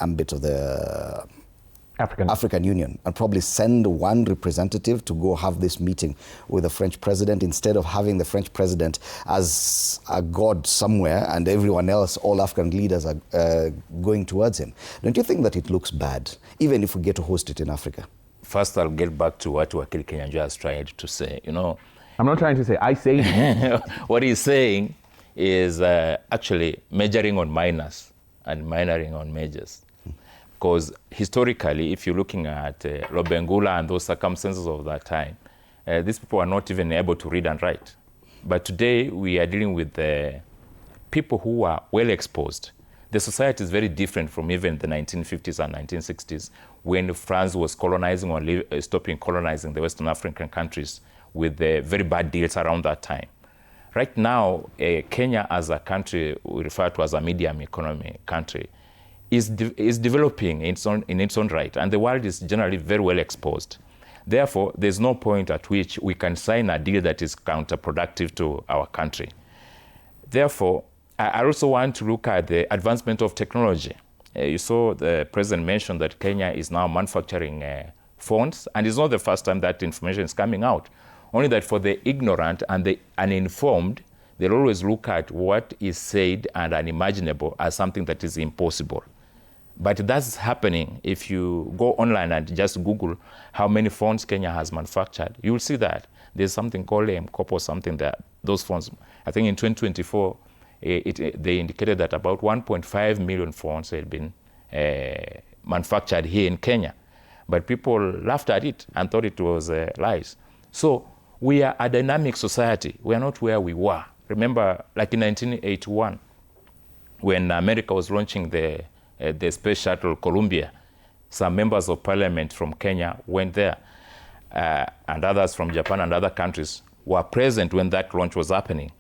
ambit of the African Union, and probably send one representative to go have this meeting with the French president, instead of having the French president as a god somewhere and everyone else, all African leaders are going towards him. Don't you think that it looks bad, even if we get to host it in Africa? First, I'll get back to what Wakil Kenyanjua has tried to say. You know, I'm not trying to say, I say what he's saying is actually majoring on minors and minoring on majors. Because historically, if you're looking at Lobengula and those circumstances of that time, these people are not even able to read and write. But today, we are dealing with people who are well exposed. The society is very different from even the 1950s and 1960s, when France was colonizing or stopping colonizing the Western African countries with very bad deals around that time. Right now, Kenya as a country, we refer to as a medium economy country, is developing in its own right, and the world is generally very well exposed. Therefore, there's no point at which we can sign a deal that is counterproductive to our country. Therefore, I also want to look at the advancement of technology. You saw the president mention that Kenya is now manufacturing phones, and it's not the first time that information is coming out. Only that for the ignorant and the uninformed, they'll always look at what is said and unimaginable as something that is impossible. But that's happening. If you go online and just Google how many phones Kenya has manufactured, you'll see that there's something called M-COP or something that those phones, I think in 2024, they indicated that about 1.5 million phones had been manufactured here in Kenya. But people laughed at it and thought it was lies. So we are a dynamic society. We are not where we were. Remember, like in 1981, when America was launching the space shuttle Columbia, some members of parliament from Kenya went there, and others from Japan and other countries were present when that launch was happening.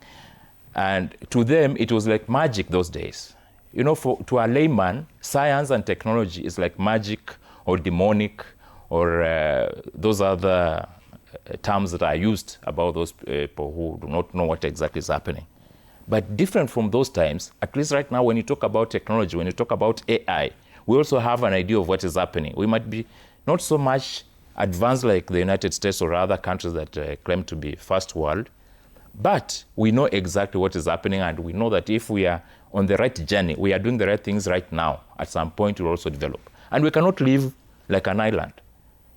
And to them, it was like magic those days. You know, to a layman, science and technology is like magic or demonic or those other terms that are used about those people who do not know what exactly is happening. But different from those times, at least right now, when you talk about technology, when you talk about AI, we also have an idea of what is happening. We might be not so much advanced like the United States or other countries that claim to be first world, but we know exactly what is happening, and we know that if we are on the right journey, we are doing the right things right now, at some point we'll also develop. And we cannot live like an island.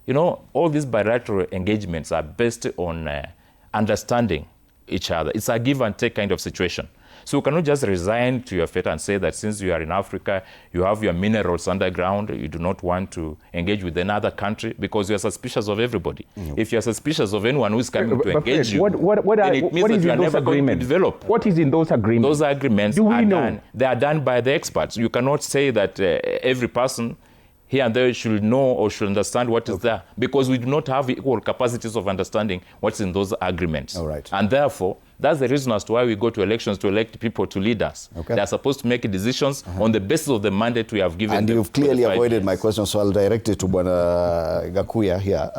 You know, all these bilateral engagements are based on understanding each other. It's a give and take kind of situation. So you cannot just resign to your fate and say that since you are in Africa, you have your minerals underground, you do not want to engage with another country because you are suspicious of everybody. If you are suspicious of anyone who is coming to engage you, then it means that you are never going to develop. What is in those agreements? Those agreements they are done by the experts. You cannot say that every person here and there should know or should understand what is there, because we do not have equal capacities of understanding what's in those agreements. All right. And therefore, that's the reason as to why we go to elections, to elect people to lead us. Okay. They are supposed to make decisions on the basis of the mandate we have given and them. And you've clearly avoided years. my question, so I'll direct it to Bwana Gakuya here.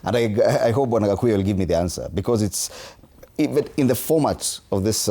And I hope Bwana Gakuya will give me the answer, because it's even in the format of this